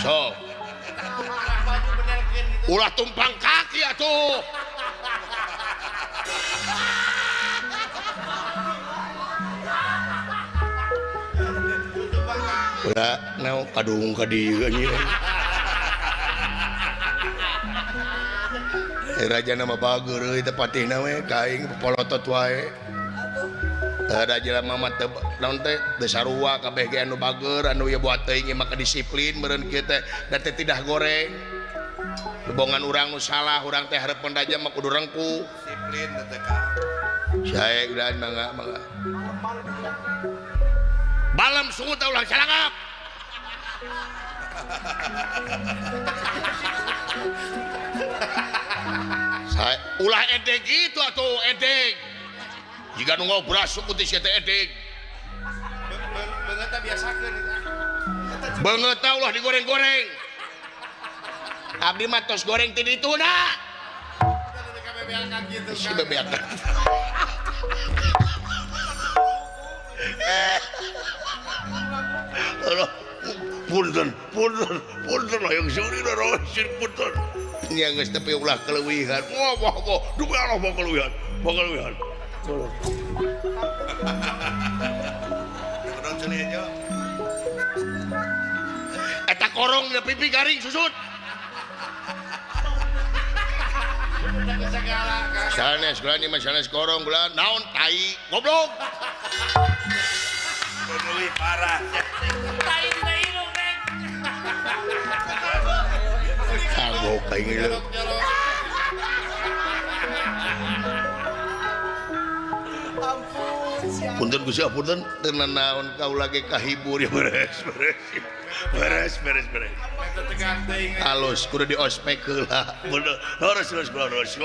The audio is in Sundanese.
sok ulah tumpang kaki atuh ulah naon kadung ka dieu anjing raja nama bager euy teh patihna we kaing polotot wae raja mama teh naon teh desarua kabeh ge anu bager anu ya buat teuing mah disiplin meureun kieu teh da teh tidak goreng hubungan urang nu salah urang teh hareupeun raja mah kudu rengku disiplin teh ka sae ulah mangga balam sungut teh ulah salangap saya ulah edeg gitu atuh edeg jika nu ngobras suku teh teh edeg beungeut biasakeun beungeut ulah digoreng-goreng abdi mah tos goreng ti dituna si bebeakan punten yang suri rosin punten yang geus tepi ulah keleuwihan moh demi Allah mau keleuwihan eta korong da pipi garing susut sanes gula mah sanes korong gula naon tai goblok leuwih parah tai dina hirup rek kagok kaing ieu punten Gusti punten tenan naon kaula ge kahibur ya beres halus kudu di ospek heula bener harus kula harus